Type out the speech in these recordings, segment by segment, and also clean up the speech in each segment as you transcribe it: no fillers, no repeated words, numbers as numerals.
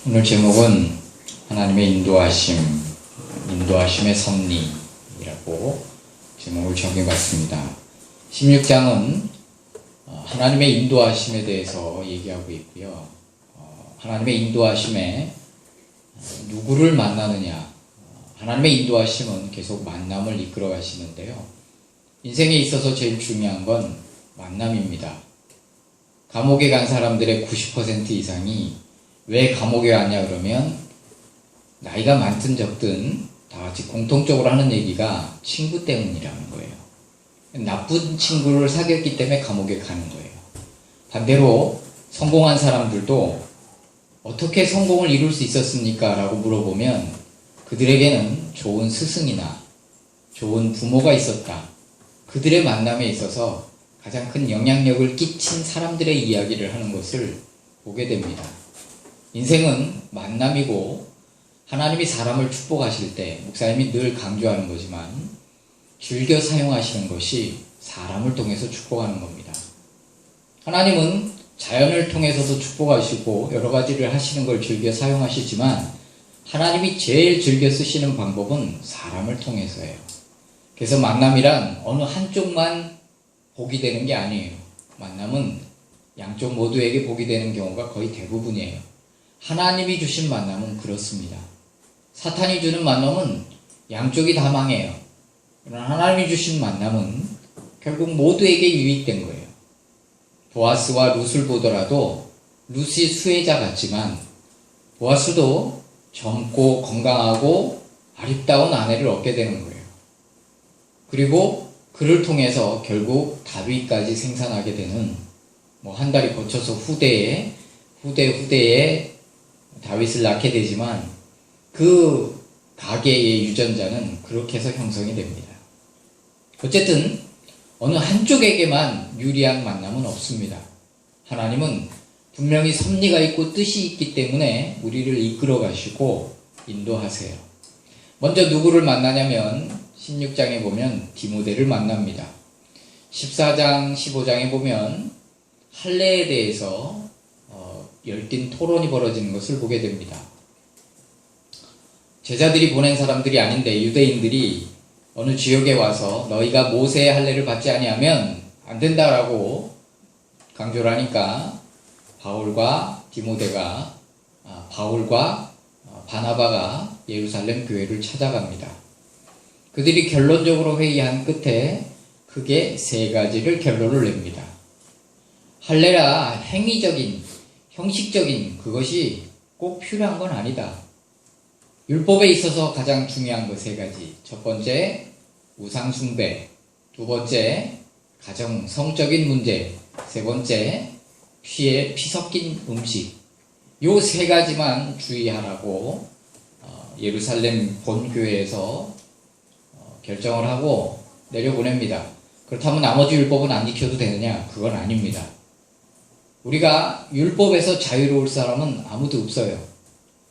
오늘 제목은 하나님의 인도하심의 섭리이라고 제목을 정해봤습니다. 16장은 하나님의 인도하심에 대해서 얘기하고 있고요. 하나님의 인도하심에 누구를 만나느냐, 하나님의 인도하심은 계속 만남을 이끌어 가시는데요. 인생에 있어서 제일 중요한 건 만남입니다. 감옥에 간 사람들의 90% 이상이 왜 감옥에 갔냐 그러면 나이가 많든 적든 다 같이 공통적으로 하는 얘기가 친구 때문이라는 거예요. 나쁜 친구를 사귀었기 때문에 감옥에 가는 거예요. 반대로 성공한 사람들도 어떻게 성공을 이룰 수 있었습니까? 라고 물어보면 그들에게는 좋은 스승이나 좋은 부모가 있었다. 그들의 만남에 있어서 가장 큰 영향력을 끼친 사람들의 이야기를 하는 것을 보게 됩니다. 인생은 만남이고 하나님이 사람을 축복하실 때 목사님이 늘 강조하는 거지만 즐겨 사용하시는 것이 사람을 통해서 축복하는 겁니다. 하나님은 자연을 통해서도 축복하시고 여러 가지를 하시는 걸 즐겨 사용하시지만 하나님이 제일 즐겨 쓰시는 방법은 사람을 통해서예요. 그래서 만남이란 어느 한쪽만 복이 되는 게 아니에요. 만남은 양쪽 모두에게 복이 되는 경우가 거의 대부분이에요. 하나님이 주신 만남은 그렇습니다. 사탄이 주는 만남은 양쪽이 다 망해요. 그러나 하나님이 주신 만남은 결국 모두에게 유익된 거예요. 보아스와 룻을 보더라도 룻이 수혜자 같지만 보아스도 젊고 건강하고 아름다운 아내를 얻게 되는 거예요. 그리고 그를 통해서 결국 다윗까지 생산하게 되는 한 달이 거쳐서 후대에 다윗을 낳게 되지만 그 가계의 유전자는 그렇게 해서 형성이 됩니다. 어쨌든 어느 한쪽에게만 유리한 만남은 없습니다. 하나님은 분명히 섭리가 있고 뜻이 있기 때문에 우리를 이끌어 가시고 인도하세요. 먼저 누구를 만나냐면 16장에 보면 디모데를 만납니다. 14장, 15장에 보면 할례에 대해서 열띤 토론이 벌어지는 것을 보게 됩니다. 제자들이 보낸 사람들이 아닌데 유대인들이 어느 지역에 와서 너희가 모세의 할례를 받지 아니하면 안 된다라고 강조를 하니까 바울과 바나바가 예루살렘 교회를 찾아갑니다. 그들이 결론적으로 회의한 끝에 크게 세 가지를 결론을 냅니다. 할례라 행위적인 형식적인 그것이 꼭 필요한 건 아니다. 율법에 있어서 가장 중요한 것 세 가지. 첫 번째, 우상숭배. 두 번째, 가정 성적인 문제. 세 번째, 피 섞인 음식. 요 세 가지만 주의하라고 예루살렘 본교회에서 결정을 하고 내려보냅니다. 그렇다면 나머지 율법은 안 지켜도 되느냐? 그건 아닙니다. 우리가 율법에서 자유로울 사람은 아무도 없어요.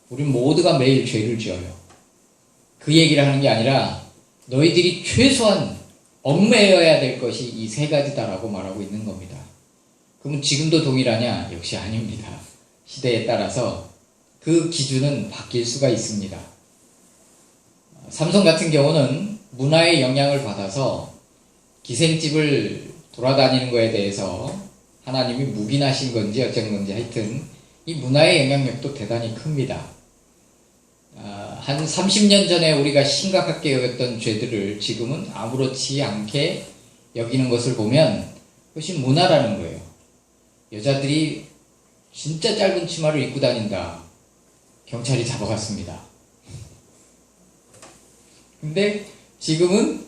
우린 모두가 매일 죄를 지어요. 그 얘기를 하는 게 아니라 너희들이 최소한 얽매여야 될 것이 이 세 가지다라고 말하고 있는 겁니다. 그럼 지금도 동일하냐? 역시 아닙니다. 시대에 따라서 그 기준은 바뀔 수가 있습니다. 삼손 같은 경우는 문화의 영향을 받아서 기생집을 돌아다니는 거에 대해서 하나님이 묵인하신 건지 어쩐 건지 하여튼 이 문화의 영향력도 대단히 큽니다. 한 30년 전에 우리가 심각하게 여겼던 죄들을 지금은 아무렇지 않게 여기는 것을 보면 그것이 문화라는 거예요. 여자들이 진짜 짧은 치마를 입고 다닌다. 경찰이 잡아갔습니다. 근데 지금은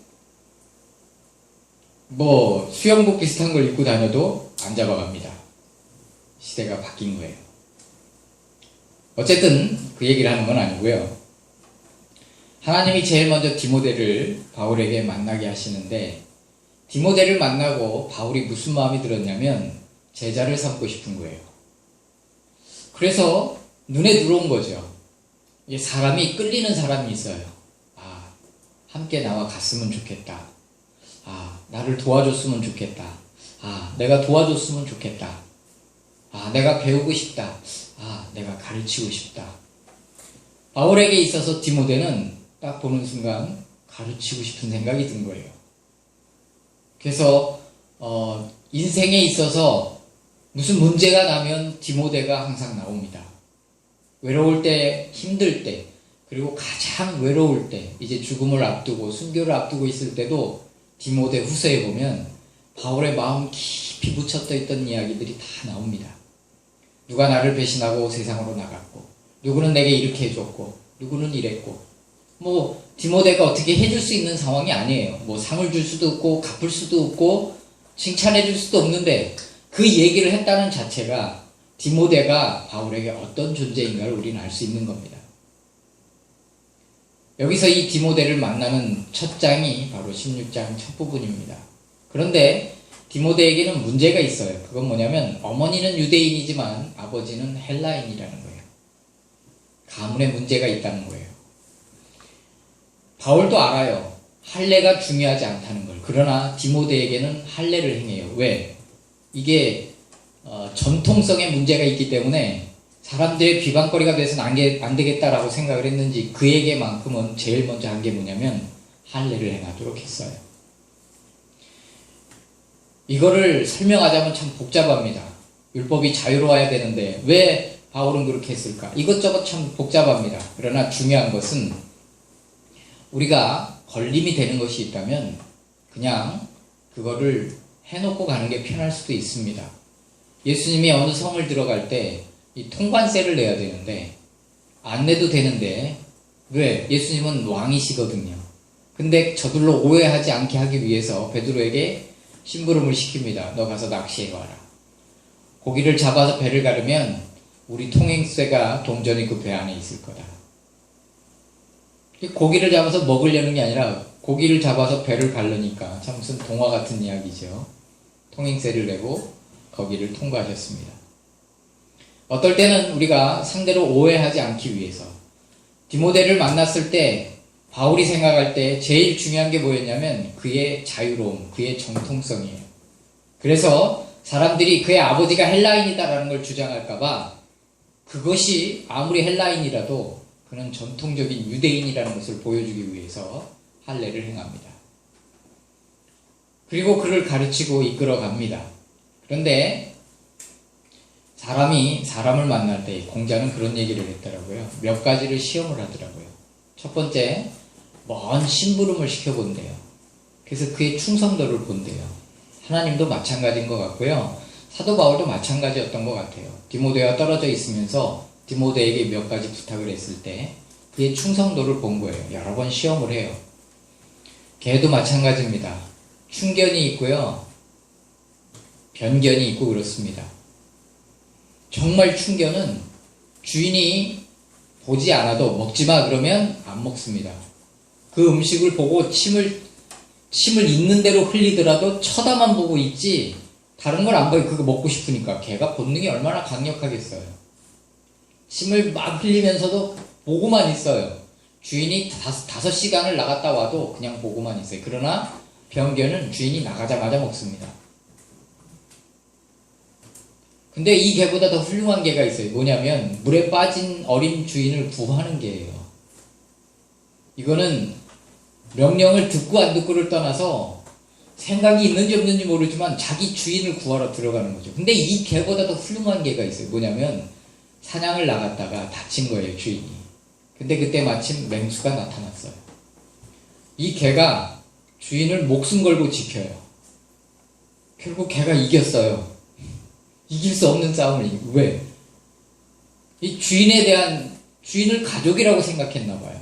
수영복 비슷한 걸 입고 다녀도 안 잡아갑니다. 시대가 바뀐 거예요. 어쨌든 그 얘기를 하는 건 아니고요. 하나님이 제일 먼저 디모데를 바울에게 만나게 하시는데 디모데를 만나고 바울이 무슨 마음이 들었냐면 제자를 삼고 싶은 거예요. 그래서 눈에 들어온 거죠. 사람이 끌리는 사람이 있어요. 함께 나와 갔으면 좋겠다. 나를 도와줬으면 좋겠다. 내가 도와줬으면 좋겠다. 내가 배우고 싶다. 내가 가르치고 싶다. 바울에게 있어서 디모데는 딱 보는 순간 가르치고 싶은 생각이 든 거예요. 그래서 인생에 있어서 무슨 문제가 나면 디모데가 항상 나옵니다. 외로울 때, 힘들 때, 그리고 가장 외로울 때, 이제 죽음을 앞두고 순교를 앞두고 있을 때도 디모데 후서에 보면 바울의 마음 깊이 묻혀떠 있던 이야기들이 다 나옵니다. 누가 나를 배신하고 세상으로 나갔고, 누구는 내게 이렇게 해줬고, 누구는 이랬고, 디모데가 어떻게 해줄 수 있는 상황이 아니에요. 상을 줄 수도 없고, 갚을 수도 없고, 칭찬해 줄 수도 없는데, 그 얘기를 했다는 자체가 디모데가 바울에게 어떤 존재인가를 우리는 알 수 있는 겁니다. 여기서 이 디모데를 만나는 첫 장이 바로 16장 첫 부분입니다. 그런데 디모데에게는 문제가 있어요. 그건 뭐냐면 어머니는 유대인이지만 아버지는 헬라인이라는 거예요. 가문에 문제가 있다는 거예요. 바울도 알아요. 할례가 중요하지 않다는 걸. 그러나 디모데에게는 할례를 행해요. 왜? 이게 전통성에 문제가 있기 때문에 사람들의 비방거리가 돼서는 안 되겠다라고 생각을 했는지 그에게만큼은 제일 먼저 한 게 뭐냐면 할례를 행하도록 했어요. 이거를 설명하자면 참 복잡합니다. 율법이 자유로워야 되는데 왜 바울은 그렇게 했을까? 이것저것 참 복잡합니다. 그러나 중요한 것은 우리가 걸림이 되는 것이 있다면 그냥 그거를 해놓고 가는 게 편할 수도 있습니다. 예수님이 어느 성을 들어갈 때 이 통관세를 내야 되는데 안 내도 되는데 왜? 예수님은 왕이시거든요. 근데 저들로 오해하지 않게 하기 위해서 베드로에게 심부름을 시킵니다. 너 가서 낚시해 와라. 고기를 잡아서 배를 가르면 우리 통행세가 동전이 그 배 안에 있을 거다. 고기를 잡아서 먹으려는 게 아니라 고기를 잡아서 배를 가르니까 참 무슨 동화 같은 이야기죠. 통행세를 내고 거기를 통과하셨습니다. 어떨 때는 우리가 상대로 오해하지 않기 위해서 디모데를 만났을 때 바울이 생각할 때 제일 중요한 게 뭐였냐면 그의 자유로움, 그의 정통성이에요. 그래서 사람들이 그의 아버지가 헬라인이다라는 걸 주장할까봐 그것이 아무리 헬라인이라도 그는 전통적인 유대인이라는 것을 보여주기 위해서 할례를 행합니다. 그리고 그를 가르치고 이끌어갑니다. 그런데 사람이 사람을 만날 때 공자는 그런 얘기를 했더라고요. 몇 가지를 시험을 하더라고요. 첫 번째, 먼 심부름을 시켜본대요. 그래서 그의 충성도를 본대요. 하나님도 마찬가지인 것 같고요. 사도 바울도 마찬가지였던 것 같아요. 디모데와 떨어져 있으면서 디모데에게 몇 가지 부탁을 했을 때 그의 충성도를 본 거예요. 여러 번 시험을 해요. 걔도 마찬가지입니다. 충견이 있고요. 변견이 있고 그렇습니다. 정말 충견은 주인이 보지 않아도 먹지마 그러면 안 먹습니다. 그 음식을 보고 침을 있는 대로 흘리더라도 쳐다만 보고 있지 다른 걸 안 봐요. 그거 먹고 싶으니까. 걔가 본능이 얼마나 강력하겠어요. 침을 막 흘리면서도 보고만 있어요. 주인이 5시간을 나갔다 와도 그냥 보고만 있어요. 그러나 변견은 주인이 나가자마자 먹습니다. 근데 이 개보다 더 훌륭한 개가 있어요. 뭐냐면 물에 빠진 어린 주인을 구하는 개예요. 이거는 명령을 듣고 안 듣고를 떠나서 생각이 있는지 없는지 모르지만 자기 주인을 구하러 들어가는 거죠. 근데 이 개보다 더 훌륭한 개가 있어요. 뭐냐면 사냥을 나갔다가 다친 거예요, 주인이. 근데 그때 마침 맹수가 나타났어요. 이 개가 주인을 목숨 걸고 지켜요. 결국 개가 이겼어요. 이길 수 없는 싸움을 이기고. 왜? 이 주인을 가족이라고 생각했나 봐요.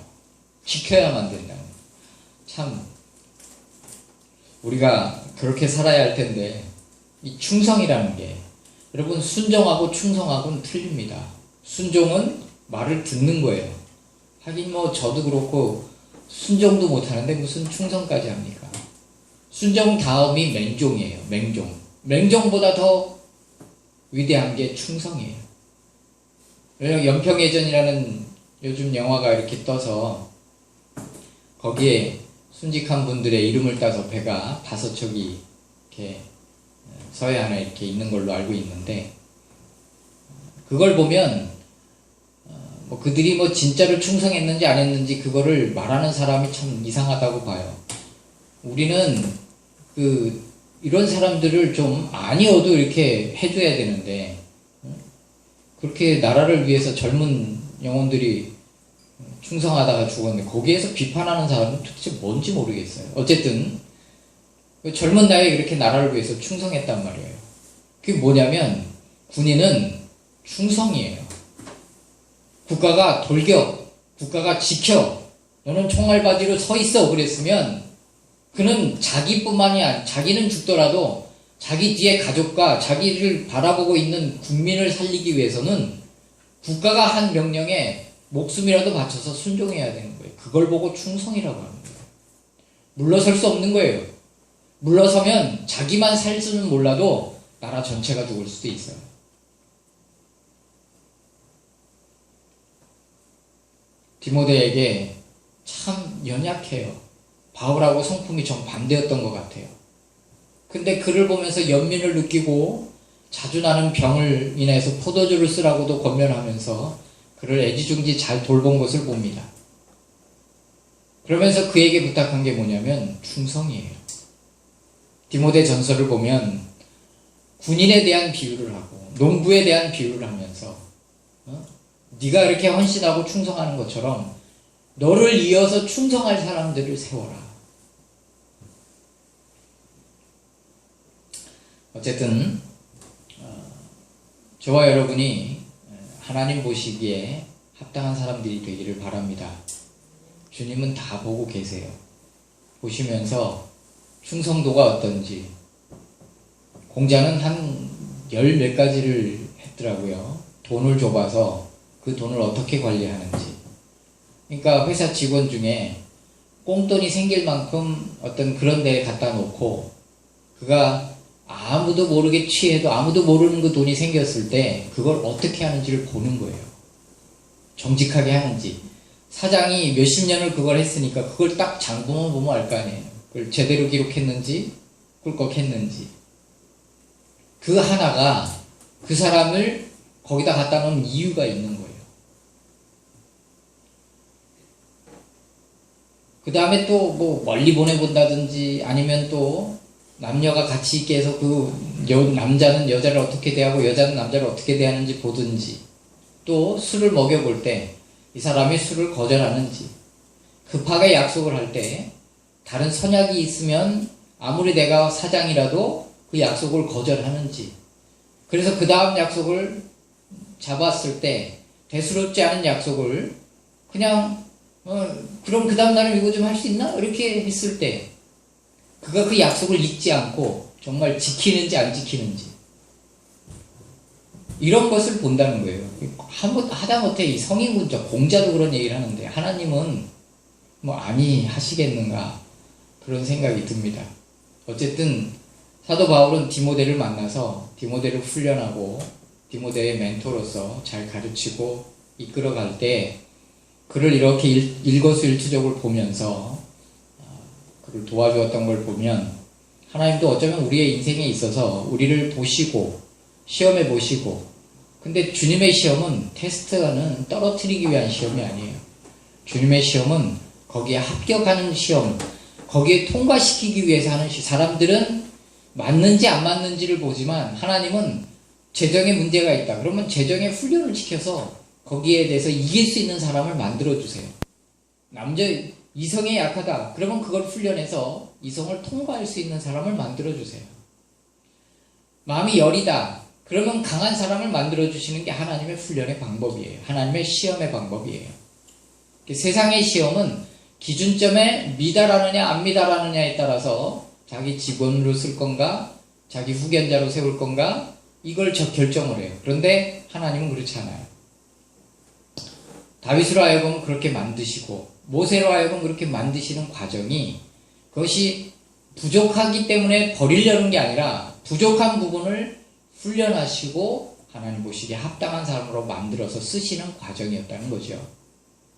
지켜야만 된다는. 참 우리가 그렇게 살아야 할 텐데 이 충성이라는 게 여러분 순종하고 충성하고는 틀립니다. 순종은 말을 듣는 거예요. 하긴 저도 그렇고 순종도 못하는데 무슨 충성까지 합니까? 순종 다음이 맹종이에요. 맹종보다 더 위대한 게 충성이에요. 연평해전이라는 요즘 영화가 이렇게 떠서 거기에 순직한 분들의 이름을 따서 배가 5척이 이렇게 서해 안에 이렇게 있는 걸로 알고 있는데 그걸 보면 그들이 뭐 진짜로 충성했는지 안 했는지 그거를 말하는 사람이 참 이상하다고 봐요. 우리는 이런 사람들을 좀 아니어도 이렇게 해줘야 되는데, 그렇게 나라를 위해서 젊은 영혼들이 충성하다가 죽었는데 거기에서 비판하는 사람은 도대체 뭔지 모르겠어요. 어쨌든 젊은 나이에 이렇게 나라를 위해서 충성했단 말이에요. 그게 뭐냐면 군인은 충성이에요. 국가가 돌격, 국가가 지켜, 너는 총알바지로 서 있어 그랬으면 그는 자기뿐만이 아니라 자기는 죽더라도 자기 뒤에 가족과 자기를 바라보고 있는 국민을 살리기 위해서는 국가가 한 명령에 목숨이라도 바쳐서 순종해야 되는 거예요. 그걸 보고 충성이라고 하는 거예요. 물러설 수 없는 거예요. 물러서면 자기만 살 수는 몰라도 나라 전체가 죽을 수도 있어요. 디모데에게 참 연약해요. 바울하고 성품이 정반대였던 것 같아요. 근데 그를 보면서 연민을 느끼고 자주 나는 병을 인해서 포도주를 쓰라고도 권면하면서 그를 애지중지 잘 돌본 것을 봅니다. 그러면서 그에게 부탁한 게 뭐냐면 충성이에요. 디모데 전서를 보면 군인에 대한 비유를 하고 농부에 대한 비유를 하면서 네가 이렇게 헌신하고 충성하는 것처럼 너를 이어서 충성할 사람들을 세워라. 어쨌든 저와 여러분이 하나님 보시기에 합당한 사람들이 되기를 바랍니다. 주님은 다 보고 계세요. 보시면서 충성도가 어떤지. 공자는 한 열 몇 가지를 했더라고요. 돈을 줘봐서 그 돈을 어떻게 관리하는지. 그러니까 회사 직원 중에 꽁돈이 생길 만큼 어떤 그런 데에 갖다 놓고 그가 아무도 모르게 취해도 아무도 모르는 그 돈이 생겼을 때 그걸 어떻게 하는지를 보는 거예요. 정직하게 하는지. 사장이 몇십 년을 그걸 했으니까 그걸 딱 장부만 보면 알 거 아니에요. 그걸 제대로 기록했는지 꿀꺽했는지. 그 하나가 그 사람을 거기다 갖다 놓은 이유가 있는 거예요. 그 다음에 또 뭐 멀리 보내본다든지 아니면 또 남녀가 같이 있게 해서 남자는 여자를 어떻게 대하고 여자는 남자를 어떻게 대하는지 보든지, 또 술을 먹여볼 때 이 사람이 술을 거절하는지, 급하게 약속을 할 때 다른 선약이 있으면 아무리 내가 사장이라도 그 약속을 거절하는지, 그래서 그 다음 약속을 잡았을 때 대수롭지 않은 약속을 그냥 그럼 그 다음 날은 이거 좀 할 수 있나? 이렇게 했을 때 그가 그 약속을 잊지 않고 정말 지키는지 안 지키는지, 이런 것을 본다는 거예요. 하다못해 이 성인군자 공자도 그런 얘기를 하는데 하나님은 뭐 아니 하시겠는가 그런 생각이 듭니다. 어쨌든 사도 바울은 디모데를 만나서 디모데를 훈련하고 디모데의 멘토로서 잘 가르치고 이끌어갈 때 그를 이렇게 일거수일투족을 보면서 그를 도와주었던 걸 보면 하나님도 어쩌면 우리의 인생에 있어서 우리를 보시고 시험해 보시고, 근데 주님의 시험은 테스트는 떨어뜨리기 위한 시험이 아니에요. 주님의 시험은 거기에 합격하는 시험, 거기에 통과시키기 위해서 하는 시험. 사람들은 맞는지 안 맞는지를 보지만 하나님은 재정에 문제가 있다. 그러면 재정에 훈련을 시켜서 거기에 대해서 이길 수 있는 사람을 만들어주세요. 이성에 약하다. 그러면 그걸 훈련해서 이성을 통과할 수 있는 사람을 만들어주세요. 마음이 여리다. 그러면 강한 사람을 만들어주시는 게 하나님의 훈련의 방법이에요. 하나님의 시험의 방법이에요. 세상의 시험은 기준점에 미달하느냐 안 미달하느냐에 따라서 자기 직원으로 쓸 건가 자기 후견자로 세울 건가 이걸 결정을 해요. 그런데 하나님은 그렇지 않아요. 다윗으로 하여금 그렇게 만드시고 모세로 하여금 그렇게 만드시는 과정이, 그것이 부족하기 때문에 버리려는 게 아니라 부족한 부분을 훈련하시고 하나님 보시기에 합당한 사람으로 만들어서 쓰시는 과정이었다는 거죠.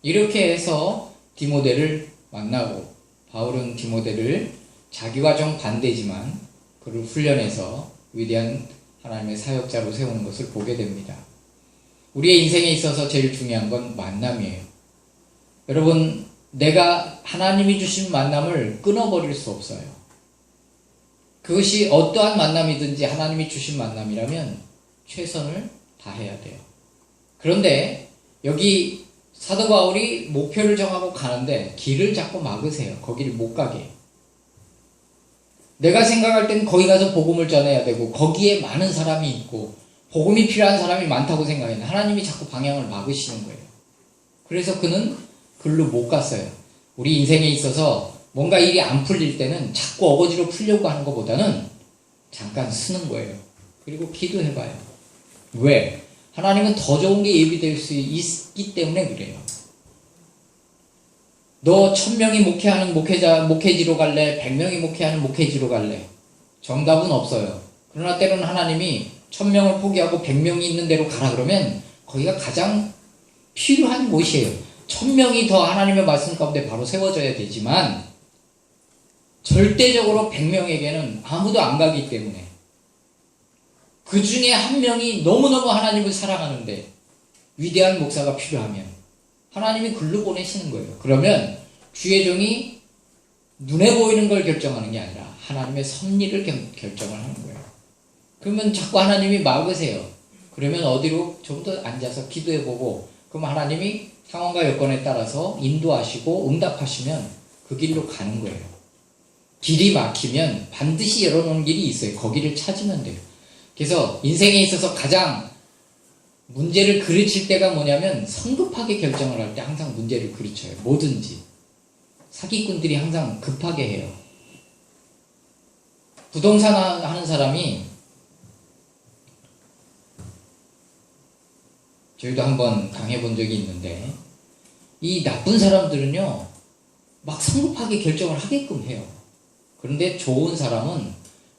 이렇게 해서 디모데를 만나고, 바울은 디모데를 자기와 정반대지만 그를 훈련해서 위대한 하나님의 사역자로 세우는 것을 보게 됩니다. 우리의 인생에 있어서 제일 중요한 건 만남이에요. 여러분, 내가 하나님이 주신 만남을 끊어버릴 수 없어요. 그것이 어떠한 만남이든지 하나님이 주신 만남이라면 최선을 다해야 돼요. 그런데 여기 사도 바울이 목표를 정하고 가는데 길을 자꾸 막으세요. 거기를 못 가게. 내가 생각할 땐 거기 가서 복음을 전해야 되고 거기에 많은 사람이 있고 복음이 필요한 사람이 많다고 생각했는데 하나님이 자꾸 방향을 막으시는 거예요. 그래서 그는 글로 못 갔어요. 우리 인생에 있어서 뭔가 일이 안 풀릴 때는 자꾸 어거지로 풀려고 하는 것보다는 잠깐 쓰는 거예요. 그리고 기도해봐요. 왜? 하나님은 더 좋은 게 예비될 수 있기 때문에 그래요. 너 1000명이 목회하는 목회지로 갈래? 100명이 목회하는 목회지로 갈래? 정답은 없어요. 그러나 때로는 하나님이 1000명을 포기하고 100명이 있는 데로 가라 그러면 거기가 가장 필요한 곳이에요. 1000명이 더 하나님의 말씀 가운데 바로 세워져야 되지만 절대적으로 100명에게는 아무도 안 가기 때문에 그 중에 한 명이 너무너무 하나님을 사랑하는데 위대한 목사가 필요하면 하나님이 글로 보내시는 거예요. 그러면 주의 종이 눈에 보이는 걸 결정하는 게 아니라 하나님의 섭리를 결정을 하는 거예요. 그러면 자꾸 하나님이 막으세요. 그러면 어디로 좀 더 앉아서 기도해보고 그럼 하나님이 상황과 여건에 따라서 인도하시고 응답하시면 그 길로 가는 거예요. 길이 막히면 반드시 열어놓은 길이 있어요. 거기를 찾으면 돼요. 그래서 인생에 있어서 가장 문제를 그르칠 때가 뭐냐면 성급하게 결정을 할 때 항상 문제를 그르쳐요. 뭐든지. 사기꾼들이 항상 급하게 해요. 부동산 하는 사람이 저희도 한번 당해본 적이 있는데 이 나쁜 사람들은요 막 성급하게 결정을 하게끔 해요. 그런데 좋은 사람은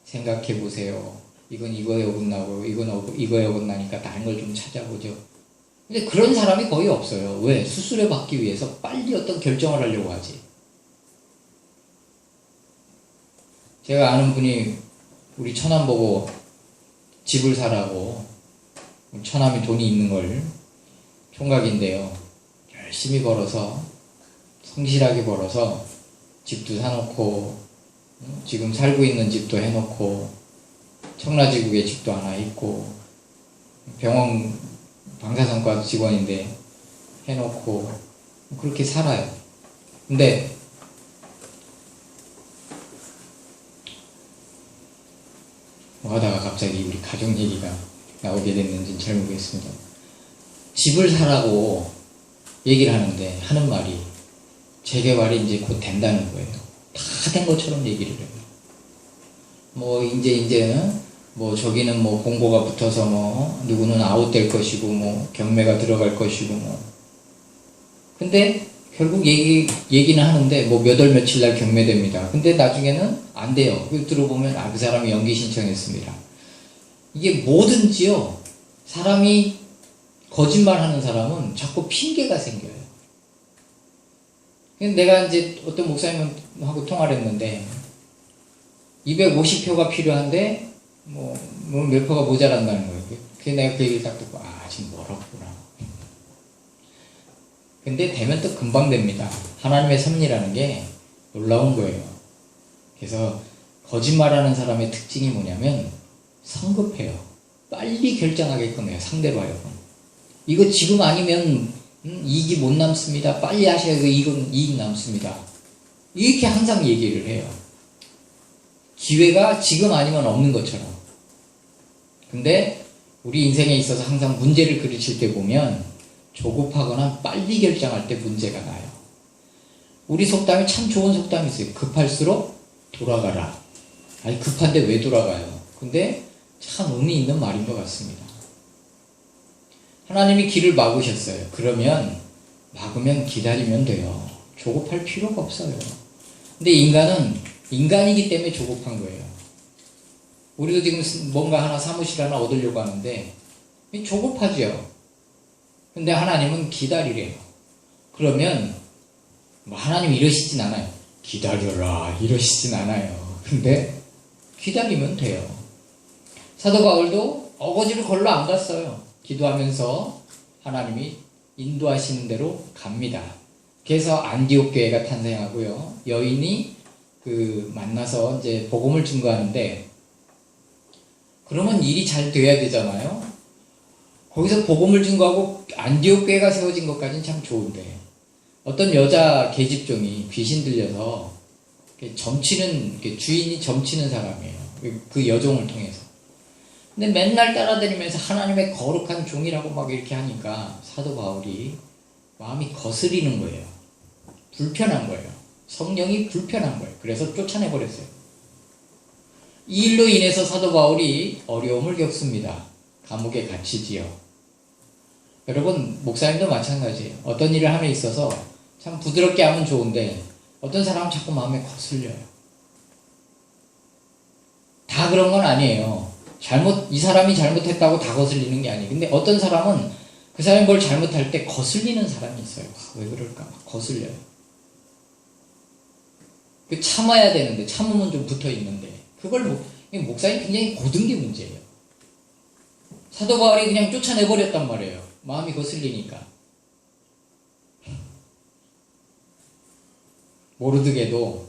생각해 보세요. 이건 이거에 어긋나고 이건 이거에 어긋나니까 다른 걸 좀 찾아보죠. 근데 그런 사람이 거의 없어요. 왜? 수수료 받기 위해서 빨리 어떤 결정을 하려고 하지. 제가 아는 분이 우리 처남 보고 집을 사라고, 처남이 돈이 있는 걸, 총각인데요, 열심히 벌어서 성실하게 벌어서 집도 사놓고 지금 살고 있는 집도 해놓고 청라지구에 집도 하나 있고 병원 방사선과 직원인데 해놓고 그렇게 살아요. 근데 뭐 하다가 갑자기 우리 가족 얘기가 나오게 됐는지는 잘 모르겠습니다. 집을 사라고 얘기를 하는데 하는 말이 재개발이 이제 곧 된다는 거예요. 다 된 것처럼 얘기를 해요. 뭐 이제는 뭐 저기는 뭐 공고가 붙어서 뭐 누구는 아웃될 것이고 뭐 경매가 들어갈 것이고 뭐 근데 결국 얘기는 하는데 뭐 몇 월 며칠 날 경매됩니다. 근데 나중에는 안 돼요. 그걸 들어보면 그 사람이 연기 신청했습니다. 이게 뭐든지요. 사람이 거짓말하는 사람은 자꾸 핑계가 생겨요. 내가 이제 어떤 목사님하고 통화를 했는데 250표가 필요한데 뭐 몇 표가 모자란다는 거예요. 그래서 내가 그 얘기를 딱 듣고 지금 멀었구나. 근데 되면 또 금방 됩니다. 하나님의 섭리라는 게 놀라운 거예요. 그래서 거짓말하는 사람의 특징이 뭐냐면 성급해요. 빨리 결정하게끔 해요. 상대로 하여금. 이거 지금 아니면 이익이 못 남습니다. 빨리 하셔야 이건 이익 남습니다. 이렇게 항상 얘기를 해요. 기회가 지금 아니면 없는 것처럼. 근데 우리 인생에 있어서 항상 문제를 그르칠 때 보면 조급하거나 빨리 결정할 때 문제가 나요. 우리 속담이 참 좋은 속담이 있어요. 급할수록 돌아가라. 아니 급한데 왜 돌아가요? 근데 참 의미 있는 말인 것 같습니다. 하나님이 길을 막으셨어요. 그러면 막으면 기다리면 돼요. 조급할 필요가 없어요. 근데 인간은 인간이기 때문에 조급한 거예요. 우리도 지금 뭔가 하나 사무실 하나 얻으려고 하는데 조급하죠. 근데 하나님은 기다리래요. 그러면 뭐 하나님 이러시진 않아요. 기다려라 이러시진 않아요. 근데 기다리면 돼요. 사도 바울도 어거지로 걸러 안 갔어요. 기도하면서 하나님이 인도하시는 대로 갑니다. 그래서 안디옥 교회가 탄생하고요. 여인이 만나서 이제 복음을 증거하는데, 그러면 일이 잘 돼야 되잖아요. 거기서 복음을 증거하고 안디옥 교회가 세워진 것까지는 참 좋은데, 어떤 여자 계집종이 귀신 들려서 주인이 점치는 사람이에요. 그 여종을 통해서. 근데 맨날 따라다니면서 하나님의 거룩한 종이라고 막 이렇게 하니까 사도 바울이 마음이 거스리는 거예요. 불편한 거예요. 성령이 불편한 거예요. 그래서 쫓아내버렸어요. 이 일로 인해서 사도 바울이 어려움을 겪습니다. 감옥에 갇히지요. 여러분, 목사님도 마찬가지예요. 어떤 일을 함에 있어서 참 부드럽게 하면 좋은데 어떤 사람은 자꾸 마음에 거슬려요. 다 그런 건 아니에요. 이 사람이 잘못했다고 다 거슬리는 게 아니에요. 근데 어떤 사람은 그 사람이 뭘 잘못할 때 거슬리는 사람이 있어요. 왜 그럴까? 막 거슬려요. 참아야 되는데, 참으면 좀 붙어 있는데, 목사님 굉장히 고든 게 문제예요. 사도 바울이 그냥 쫓아내버렸단 말이에요. 마음이 거슬리니까. 모르드게도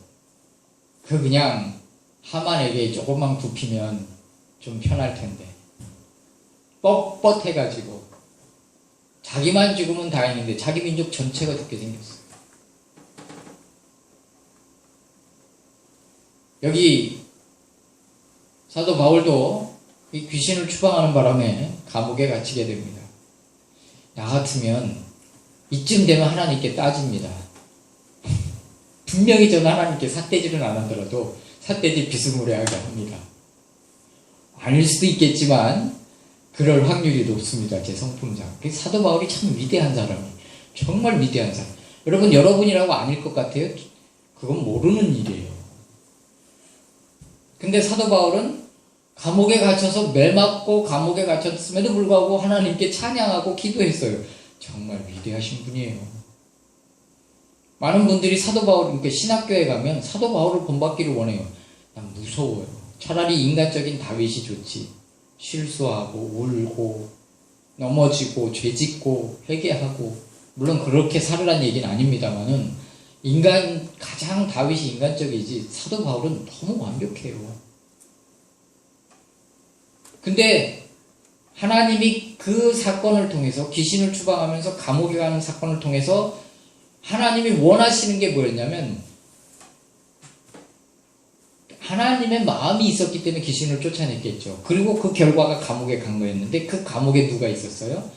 그냥 하만에게 조금만 굽히면 좀 편할 텐데, 뻣뻣해가지고 자기만 죽으면 다행인데 자기 민족 전체가 죽게 생겼어요. 여기 사도 바울도 이 귀신을 추방하는 바람에 감옥에 갇히게 됩니다. 나 같으면 이쯤 되면 하나님께 따집니다. 분명히 저는 하나님께 삿대질은 안 하더라도 삿대질 비스무리하게 합니다. 아닐 수도 있겠지만 그럴 확률이 높습니다. 제 성품상. 사도 바울이 참 위대한 사람이에요. 정말 위대한 사람. 여러분이라고 아닐 것 같아요? 그건 모르는 일이에요. 근데 사도 바울은 감옥에 갇혀서 매 맞고 감옥에 갇혔음에도 불구하고 하나님께 찬양하고 기도했어요. 정말 위대하신 분이에요. 많은 분들이 사도 바울, 신학교에 가면 사도 바울을 본받기를 원해요. 난 무서워요. 차라리 인간적인 다윗이 좋지. 실수하고 울고 넘어지고 죄짓고 회개하고, 물론 그렇게 살으란 얘기는 아닙니다만은 가장 다윗이 인간적이지 사도 바울은 너무 완벽해요. 근데 하나님이 그 사건을 통해서, 귀신을 추방하면서 감옥에 가는 사건을 통해서 하나님이 원하시는 게 뭐였냐면, 하나님의 마음이 있었기 때문에 귀신을 쫓아냈겠죠. 그리고 그 결과가 감옥에 간 거였는데, 그 감옥에 누가 있었어요?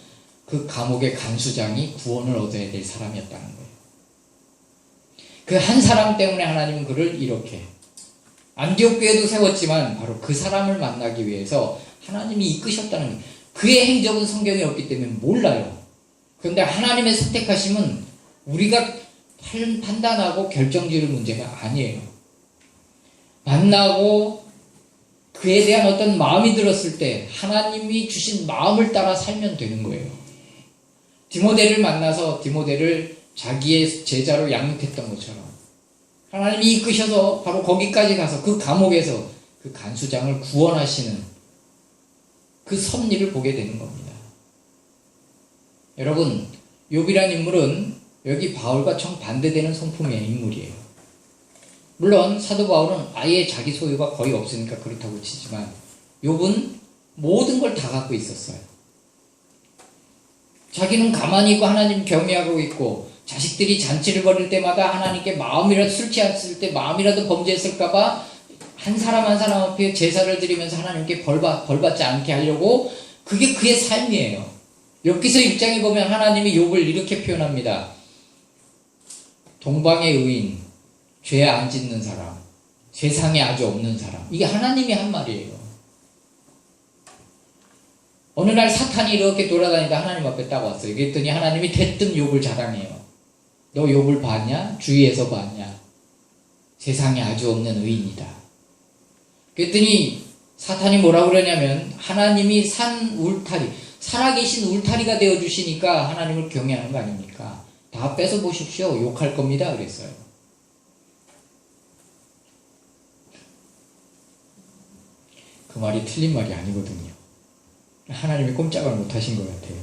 그 감옥의 간수장이 구원을 얻어야 될 사람이었다는 거예요. 그 한 사람 때문에 하나님은 그를 이렇게 안디옥 교회도 세웠지만 바로 그 사람을 만나기 위해서 하나님이 이끄셨다는 거예요. 그의 행적은 성경에 없기 때문에 몰라요. 그런데 하나님의 선택하심은 우리가 판단하고 결정지을 문제가 아니에요. 만나고 그에 대한 어떤 마음이 들었을 때 하나님이 주신 마음을 따라 살면 되는 거예요. 디모데를 만나서 디모데를 자기의 제자로 양육했던 것처럼 하나님이 이끄셔서 바로 거기까지 가서 그 감옥에서 그 간수장을 구원하시는 그 섭리를 보게 되는 겁니다. 여러분, 욥이라는 인물은 여기 바울과 정반대되는 성품의 인물이에요. 물론 사도 바울은 아예 자기 소유가 거의 없으니까 그렇다고 치지만 욥은 모든 걸 다 갖고 있었어요. 자기는 가만히 있고 하나님 경외하고 있고, 자식들이 잔치를 벌일 때마다 하나님께 마음이라도, 술 취했을 때 마음이라도 범죄했을까봐 한 사람 한 사람 앞에 제사를 드리면서 하나님께 벌받지 않게 하려고, 그게 그의 삶이에요. 욥기서 6장에 보면 하나님이 욥을 이렇게 표현합니다. 동방의 의인, 죄 안 짓는 사람, 세상에 아주 없는 사람. 이게 하나님이 한 말이에요. 어느 날 사탄이 이렇게 돌아다니다 하나님 앞에 딱 왔어요. 그랬더니 하나님이 대뜸 욥을 자랑해요. 너 욥을 봤냐? 주위에서 봤냐? 세상에 아주 없는 의인이다. 그랬더니 사탄이 뭐라고 그러냐면, 하나님이 산 울타리, 살아계신 울타리가 되어주시니까 하나님을 경외하는 거 아닙니까? 다 뺏어 보십시오. 욕할 겁니다. 그랬어요. 그 말이 틀린 말이 아니거든요. 하나님이 꼼짝을 못 하신 것 같아요.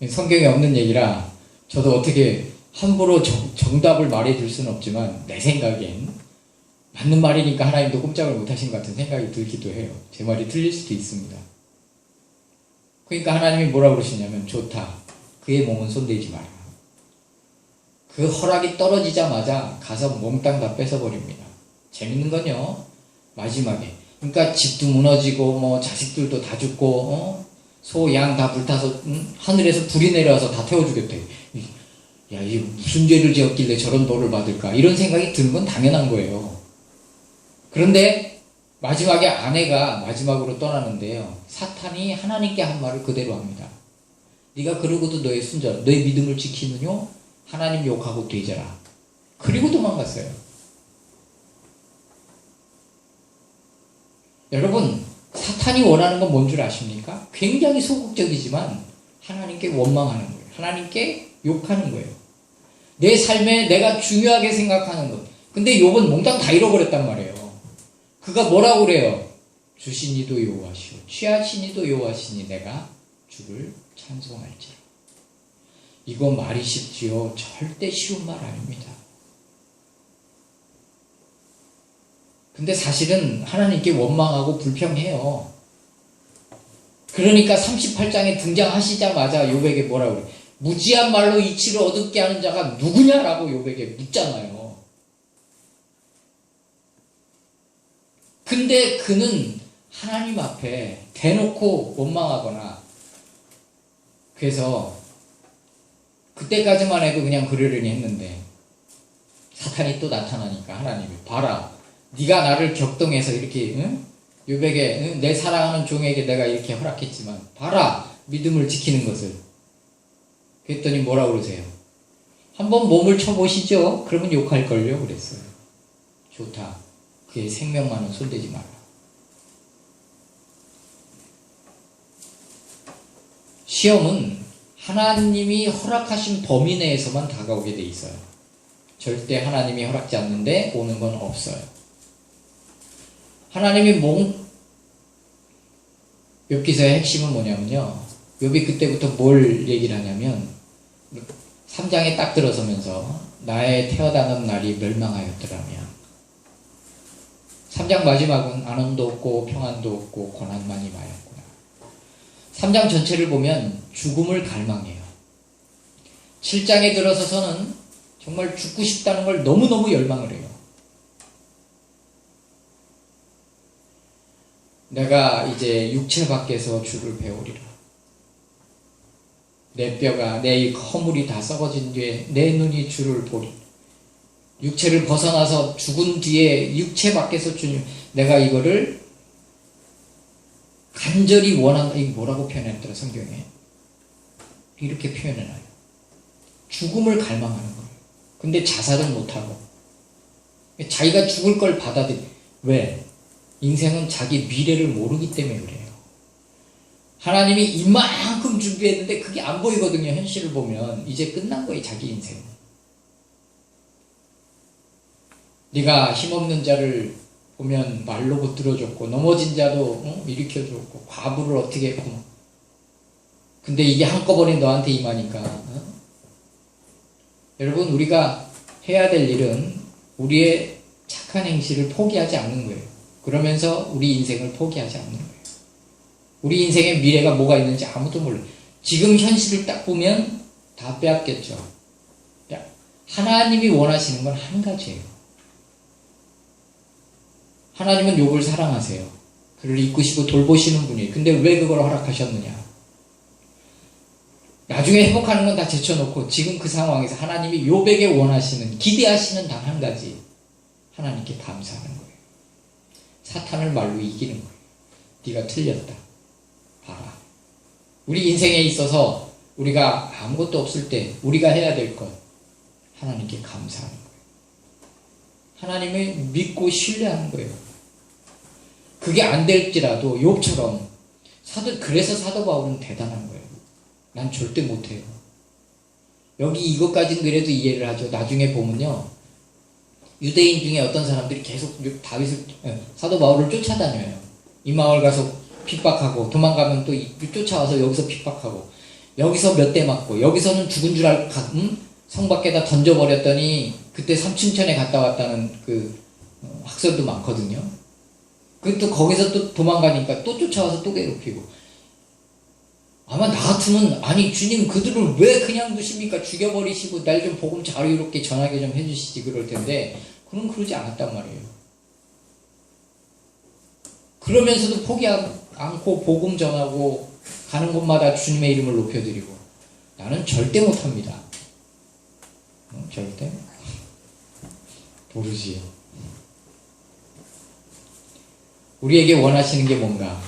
성경에 없는 얘기라 저도 어떻게 함부로 정답을 말해줄 수는 없지만 내 생각엔 맞는 말이니까 하나님도 꼼짝을 못하신 것 같은 생각이 들기도 해요. 제 말이 틀릴 수도 있습니다. 그러니까 하나님이 뭐라고 그러시냐면 좋다. 그의 몸은 손대지 마라. 그 허락이 떨어지자마자 가서 몽땅 다 뺏어버립니다. 재밌는 건요. 마지막에 그러니까 집도 무너지고 뭐 자식들도 다 죽고 소, 양 다 불타서 하늘에서 불이 내려와서 다 태워주겠대. 야, 이 무슨 죄를 지었길래 저런 벌을 받을까? 이런 생각이 드는 건 당연한 거예요. 그런데 마지막에 아내가 마지막으로 떠나는데요. 사탄이 하나님께 한 말을 그대로 합니다. 네가 그러고도 너의 순전, 너의 믿음을 지키느뇨? 하나님 욕하고 되져라. 그리고 도망갔어요. 여러분, 사탄이 원하는 건 뭔 줄 아십니까? 굉장히 소극적이지만 하나님께 원망하는 거예요. 하나님께 욕하는 거예요. 내 삶에 내가 중요하게 생각하는 것. 근데 욥은 몽땅 다 잃어버렸단 말이에요. 그가 뭐라고 그래요? 주신 이도 여호와시오 취하신 이도 여호와시니 내가 주를 찬송할지라. 이거 말이 쉽지요? 절대 쉬운 말 아닙니다. 근데 사실은 하나님께 원망하고 불평해요. 그러니까 38장에 등장하시자마자 욥에게 뭐라고 그래요? 무지한 말로 이치를 얻게 하는 자가 누구냐라고 욥에게 묻잖아요. 근데 그는 하나님 앞에 대놓고 원망하거나 그래서 그때까지만 해도 그냥 그러려니 했는데 사탄이 또 나타나니까 하나님이 봐라 네가 나를 격동해서 이렇게 욥에게 내 사랑하는 종에게 내가 이렇게 허락했지만 봐라 믿음을 지키는 것을. 그랬더니 뭐라고 그러세요? 한번 몸을 쳐보시죠. 그러면 욕할걸요 그랬어요. 좋다. 그의 생명만은 손대지 마라. 시험은 하나님이 허락하신 범위 내에서만 다가오게 돼 있어요. 절대 하나님이 허락지 않는데 오는 건 없어요. 하나님이 욥기서의 핵심은 뭐냐면요. 욥이 그때부터 뭘 얘기를 하냐면 3장에 딱 들어서면서 나의 태어나는 날이 멸망하였더라며. 3장 마지막은 안원도 없고 평안도 없고 고난만이 많았구나. 3장 전체를 보면 죽음을 갈망해요. 7장에 들어서서는 정말 죽고 싶다는 걸 너무너무 열망을 해요. 내가 이제 육체 밖에서 주를 배우리라. 내 뼈가 내 이 허물이 다 썩어진 뒤에 내 눈이 주를 보리. 육체를 벗어나서 죽은 뒤에 육체 밖에서 주님 내가 이거를 간절히 원한다. 이게 뭐라고 표현했더라 성경에. 이렇게 표현해놔요. 죽음을 갈망하는 거예요. 근데 자살은 못하고 자기가 죽을 걸 받아들여. 왜? 인생은 자기 미래를 모르기 때문에 그래요. 하나님이 이만큼 준비했는데 그게 안 보이거든요. 현실을 보면 이제 끝난 거예요. 자기 인생. 네가 힘없는 자를 보면 말로 붙들어줬고 넘어진 자도 일으켜줬고 과부를 어떻게 했고 근데 이게 한꺼번에 너한테 임하니까 여러분 우리가 해야 될 일은 우리의 착한 행실을 포기하지 않는 거예요. 그러면서 우리 인생을 포기하지 않는 거예요. 우리 인생의 미래가 뭐가 있는지 아무도 몰라요. 지금 현실을 딱 보면 다 빼앗겼죠. 하나님이 원하시는 건 한 가지예요. 하나님은 욥을 사랑하세요. 그를 이끄시고 돌보시는 분이에요. 근데 왜 그걸 허락하셨느냐? 나중에 회복하는 건 다 제쳐놓고 지금 그 상황에서 하나님이 욥에게 원하시는 기대하시는 단 한 가지 하나님께 감사하는 거예요. 사탄을 말로 이기는 거예요. 네가 틀렸다. 봐라. 우리 인생에 있어서 우리가 아무것도 없을 때 우리가 해야 될 것 하나님께 감사하는 거예요. 하나님을 믿고 신뢰하는 거예요. 그게 안 될지라도 욥처럼 그래서 사도 바울은 대단한 거예요. 난 절대 못해요. 여기 이것까지는 그래도 이해를 하죠. 나중에 보면요. 유대인 중에 어떤 사람들이 계속 사도 바울을 쫓아다녀요. 이 마을 가서 핍박하고 도망가면 또 쫓아와서 여기서 핍박하고 여기서 몇 대 맞고 여기서는 죽은 줄 알고 성 밖에다 던져버렸더니 그때 삼층천에 갔다 왔다는 그 학설도 많거든요. 또 거기서 또 도망가니까 또 쫓아와서 또 괴롭히고. 아마 나 같으면 아니 주님 그들을 왜 그냥 두십니까? 죽여버리시고 날 좀 복음 자유롭게 전하게 좀 해주시지 그럴 텐데 그는 그러지 않았단 말이에요. 그러면서도 포기하지 않고 복음 전하고 가는 곳마다 주님의 이름을 높여드리고. 나는 절대 못합니다. 절대 모르지요. 우리에게 원하시는 게 뭔가?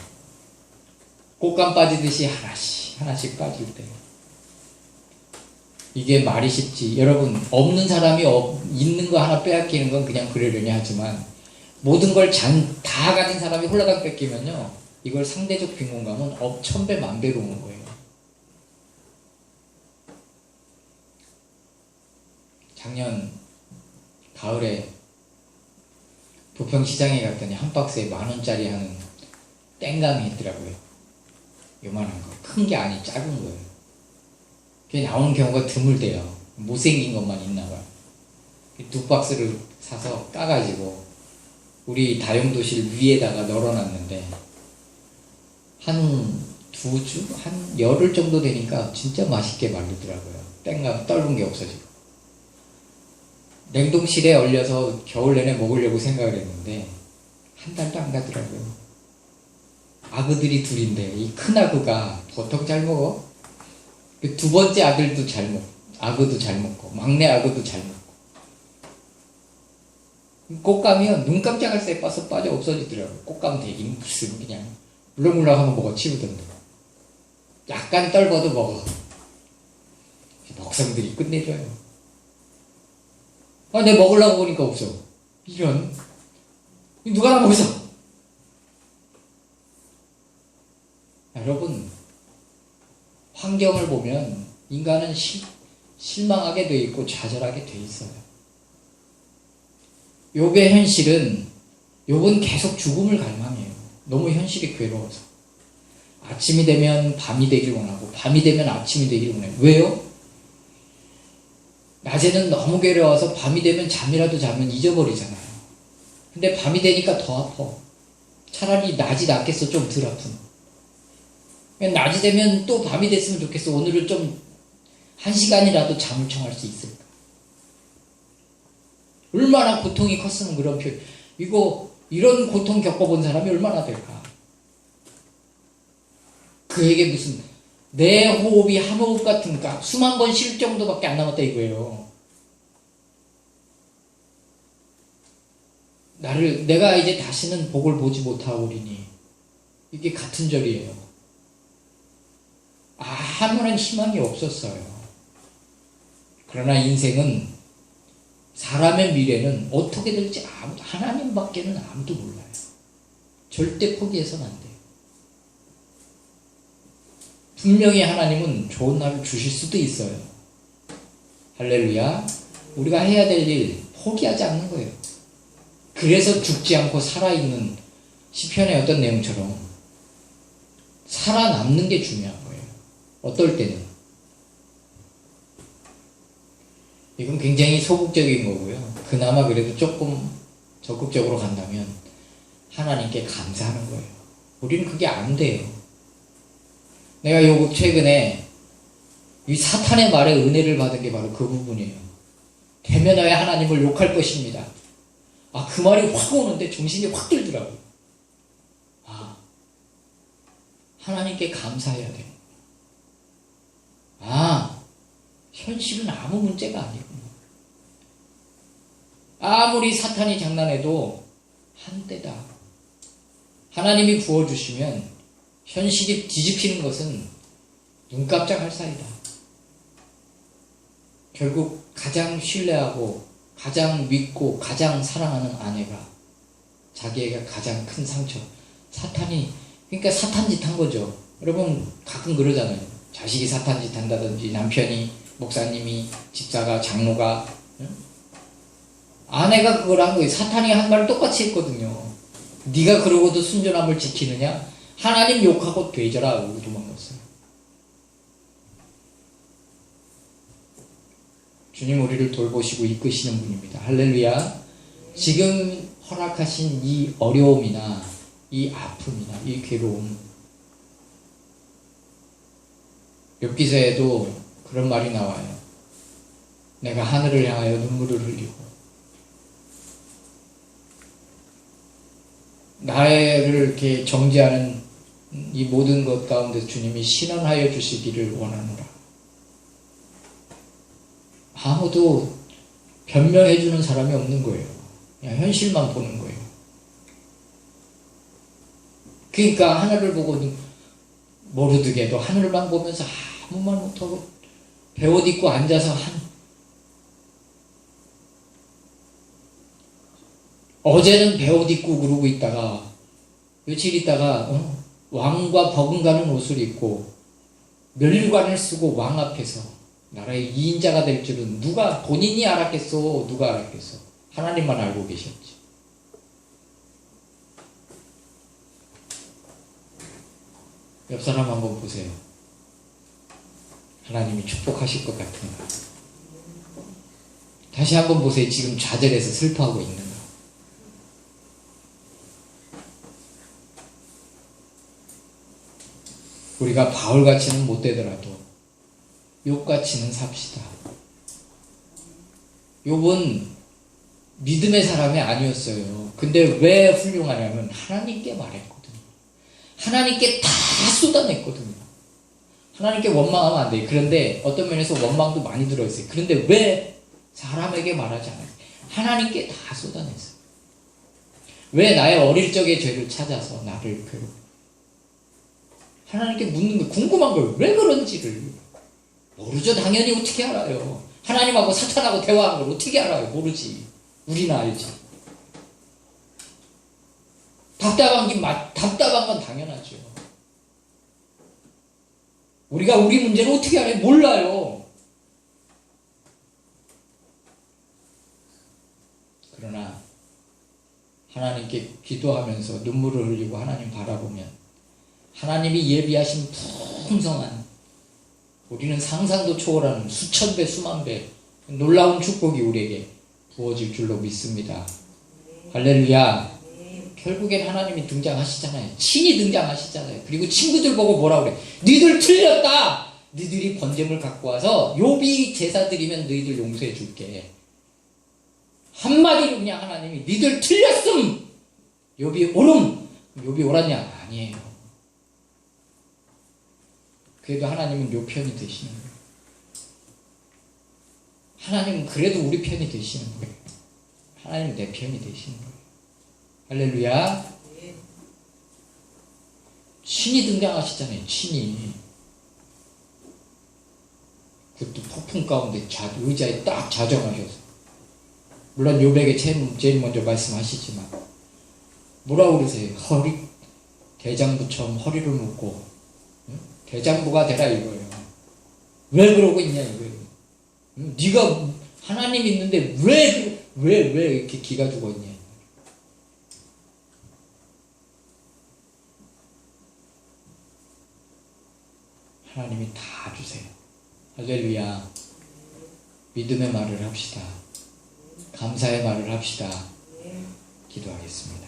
꽃감 빠지듯이 하나씩 빠질 때. 이게 말이 쉽지. 여러분, 없는 사람이 있는 거 하나 빼앗기는 건 그냥 그러려니 하지만 모든 걸 다 가진 사람이 홀라당 뺏기면요, 이걸 상대적 빈곤감은 천배 만배로 오는 거예요. 작년 가을에 부평시장에 갔더니 한 박스에 10,000원짜리 하는 땡감이 있더라고요. 요만한 거. 큰 게 아니 작은 거예요. 그게 나오는 경우가 드물대요. 못생긴 것만 있나 봐요. 2박스를 사서 까가지고 우리 다용도실 위에다가 널어놨는데 한 2주? 한 열흘 정도 되니까 진짜 맛있게 마르더라고요. 땡감 떫은 게 없어지고. 냉동실에 얼려서 겨울 내내 먹으려고 생각을 했는데 한 달도 안 가더라고요. 아그들이 둘인데 이 큰 아그가 보통 잘 먹어. 두 번째 아들도 잘 먹고 아그도 잘 먹고 막내 아그도 잘 먹고. 꽃감이요 눈 깜짝할 새 빠져 없어지더라고요. 꽃감 되게 무슨 그냥 물렁물렁 하면 먹어 치우던데 약간 떫어도 먹어. 먹성들이 끝내줘요. 내 먹으려고 보니까 없어. 이런. 누가 나 먹었어? 여러분, 환경을 보면 인간은 실망하게 돼 있고 좌절하게 돼 있어요. 욥의 현실은, 욥은 계속 죽음을 갈망해요. 너무 현실이 괴로워서. 아침이 되면 밤이 되길 원하고 밤이 되면 아침이 되길 원해요. 왜요? 낮에는 너무 괴로워서 밤이 되면 잠이라도 자면 잊어버리잖아요. 근데 밤이 되니까 더 아파. 차라리 낮이 낫겠어. 좀 덜 아픈. 낮이 되면 또 밤이 됐으면 좋겠어. 오늘은 좀 1시간이라도 잠을 청할 수 있을까. 얼마나 고통이 컸으면 그런 표현. 이런 고통 겪어본 사람이 얼마나 될까. 그에게 무슨 내 호흡이 한 호흡 같은가 수만 번 쉴 정도밖에 안 남았다 이거예요. 내가 이제 다시는 복을 보지 못하오리니 이게 같은 절이에요. 아무런 희망이 없었어요. 그러나 인생은 사람의 미래는 어떻게 될지 하나님밖에는 아무도 몰라요. 절대 포기해서는 안 돼요. 분명히 하나님은 좋은 날을 주실 수도 있어요. 할렐루야. 우리가 해야 될 일 포기하지 않는 거예요. 그래서 죽지 않고 살아있는 시편의 어떤 내용처럼 살아남는 게 중요한 거예요. 어떨 때는. 이건 굉장히 소극적인 거고요. 그나마 그래도 조금 적극적으로 간다면 하나님께 감사하는 거예요. 우리는 그게 안 돼요. 내가 최근에 이 사탄의 말에 은혜를 받은 게 바로 그 부분이에요. 대면하여 하나님을 욕할 것입니다. 그 말이 확 오는데 정신이 확 들더라고요. 하나님께 감사해야 돼요. 현실은 아무 문제가 아니구나. 아무리 사탄이 장난해도 한때다. 하나님이 부어주시면 현실이 뒤집히는 것은 눈 깜짝할 사이다. 결국 가장 신뢰하고 가장 믿고 가장 사랑하는 아내가 자기애가 가장 큰 상처. 그러니까 사탄 짓 한 거죠. 여러분 가끔 그러잖아요. 자식이 사탄 짓 한다든지 남편이 목사님이 집사가 장로가 아내가 그걸 한 거예요. 사탄이 한 말을 똑같이 했거든요. 네가 그러고도 순전함을 지키느냐? 하나님 욕하고 되져라. 하고 도망갔어요. 주님 우리를 돌보시고 이끄시는 분입니다. 할렐루야. 지금 허락하신 이 어려움이나 이 아픔이나 이 괴로움, 욥기서에도 그런 말이 나와요. 내가 하늘을 향하여 눈물을 흘리고 나를 이렇게 정죄하는 이 모든 것 가운데 주님이 신원하여 주시기를 원하노라. 아무도 변명해 주는 사람이 없는 거예요. 그냥 현실만 보는 거예요. 그러니까 하늘을 보고 모르드게도 하늘만 보면서 아무 말 못하고 베옷 입고 앉아서 어제는 베옷 입고 그러고 있다가 며칠 있다가 왕과 버금가는 옷을 입고 면류관을 쓰고 왕 앞에서 나라의 2인자가 될 줄은 누가 본인이 알았겠어? 누가 알았겠어? 하나님만 알고 계셨지. 옆 사람 한번 보세요. 하나님이 축복하실 것 같은가? 다시 한번 보세요. 지금 좌절해서 슬퍼하고 있는가? 우리가 바울같이는 못 되더라도 욥같이는 삽시다. 욥은 믿음의 사람이 아니었어요. 근데 왜 훌륭하냐면 하나님께 말했거든요. 하나님께 다 쏟아냈거든요. 하나님께 원망하면 안 돼요. 그런데 어떤 면에서 원망도 많이 들어있어요. 그런데 왜 사람에게 말하지 않아요? 하나님께 다 쏟아냈어요. 왜 나의 어릴 적의 죄를 찾아서 나를 괴롭혀? 하나님께 묻는 거, 궁금한 걸 왜 그런지를 모르죠. 당연히 어떻게 알아요? 하나님하고 사탄하고 대화하는 걸 어떻게 알아요? 모르지. 우리는 알지. 답답한 건 당연하죠. 우리가 우리 문제를 어떻게 알아요? 몰라요. 그러나 하나님께 기도하면서 눈물을 흘리고 하나님 바라보면 하나님이 예비하신 풍성한, 우리는 상상도 초월하는 수천 배 수만 배 놀라운 축복이 우리에게 부어질 줄로 믿습니다. 할렐루야. 결국엔 하나님이 등장하시잖아요. 친히 등장하시잖아요. 그리고 친구들 보고 뭐라 그래? 니들 틀렸다. 니들이 번제물 갖고 와서 욥이 제사 드리면 너희들 용서해 줄게. 한마디로 그냥 하나님이 니들 틀렸음. 욥이 옳음. 욥이 옳았냐? 아니에요. 그래도 하나님은 욥 편이 되시는 거예요. 하나님은 그래도 우리 편이 되시는 거예요. 하나님은 내 편이 되시는 거예요. 할렐루야. 신이 등장하시잖아요. 신이. 그것도 폭풍 가운데 의자에 딱 자정하셔서. 물론 욥에게 제일 먼저 말씀하시지만 뭐라고 그러세요? 대장부처럼 허리를 묶고 대장부가 되라 이거예요. 왜 그러고 있냐 이거예요. 네가 하나님 있는데 왜 이렇게 기가 죽어 있냐. 하나님이 다 주세요. 할렐루야. 믿음의 말을 합시다. 감사의 말을 합시다. 기도하겠습니다.